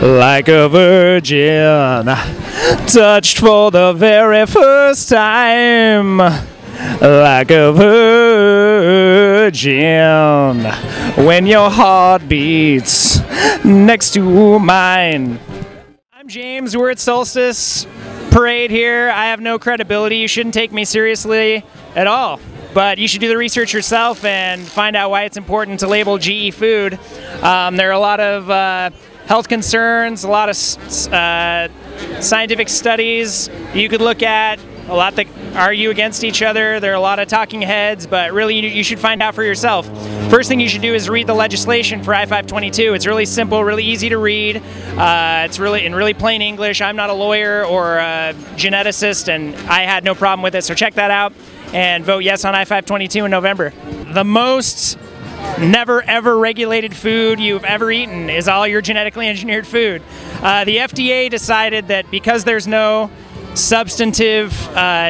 Like a virgin, touched for the very first time. Like a virgin, when your heart beats next to mine. I'm James, we're at Solstice Parade here. I have no credibility. You shouldn't take me seriously at all. But you should do the research yourself and find out why it's important to label GE food. There are a lot of health concerns, a lot of scientific studies you could look at, a lot that argue against each other. There are a lot of talking heads, but really you should find out for yourself. First thing you should do is read the legislation for I-522. It's really simple, really easy to read. It's really in really plain English. I'm not a lawyer or a geneticist, and I had no problem with it, so check that out and vote yes on I-522 in November. The most never ever regulated food you've ever eaten is all your genetically engineered food. The FDA decided that because there's no substantive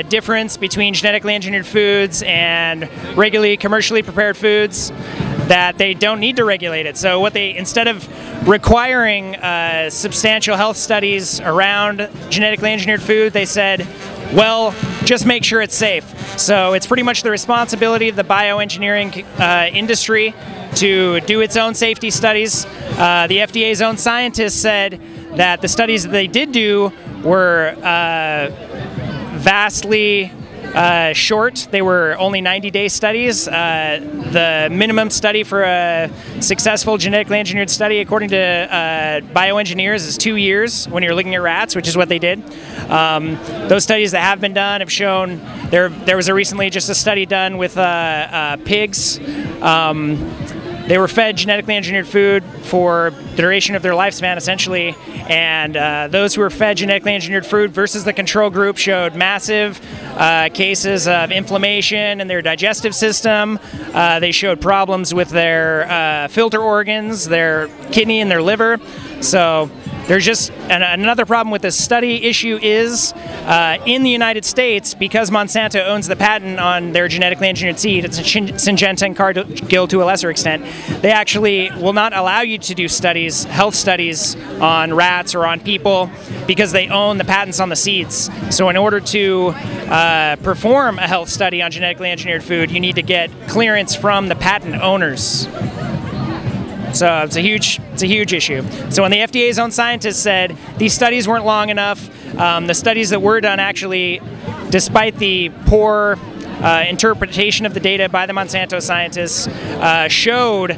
difference between genetically engineered foods and regularly commercially prepared foods, that they don't need to regulate it. So what they, instead of requiring substantial health studies around genetically engineered food, they said, well, just make sure it's safe. So it's pretty much the responsibility of the bioengineering industry to do its own safety studies. The FDA's own scientists said that the studies that they did do were vastly short. They were only 90-day studies. The minimum study for a successful genetically engineered study, according to bioengineers, is 2 years when you're looking at rats, which is what they did. Those studies that have been done have shown, there was recently just a study done with pigs. They were fed genetically engineered food for the duration of their lifespan, essentially, and those who were fed genetically engineered food versus the control group showed massive cases of inflammation in their digestive system. They showed problems with their filter organs, their kidney and their liver. So there's just another problem with this study issue is in the United States, because Monsanto owns the patent on their genetically engineered seed, it's Syngenta and Cargill to a lesser extent, they actually will not allow you to do studies, health studies on rats or on people, because they own the patents on the seeds. So in order to perform a health study on genetically engineered food, you need to get clearance from the patent owners. So it's a huge issue. So when the FDA's own scientists said these studies weren't long enough, the studies that were done actually, despite the poor interpretation of the data by the Monsanto scientists, showed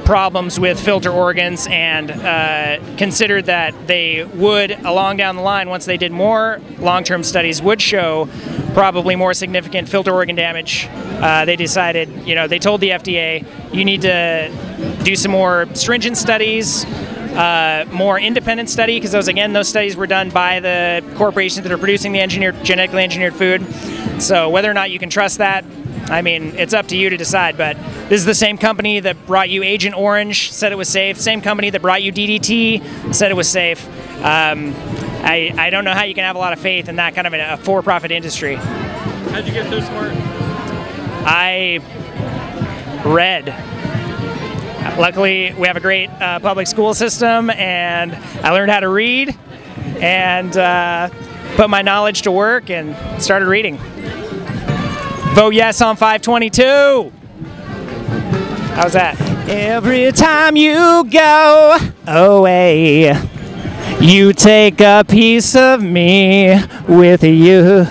problems with filter organs, and considered that they would, along down the line, once they did more long-term studies, would show probably more significant filter organ damage. They decided, they told the FDA, you need to do some more stringent studies, more independent study, because those studies were done by the corporations that are producing the genetically engineered food. So whether or not you can trust that, I mean, it's up to you to decide, but this is the same company that brought you Agent Orange, said it was safe, same company that brought you DDT, said it was safe. I don't know how you can have a lot of faith in that kind of a for-profit industry. How'd you get so smart? I read. Luckily, we have a great public school system, and I learned how to read and put my knowledge to work and started reading. Vote yes on 522. How's that? Every time you go away, you take a piece of me with you.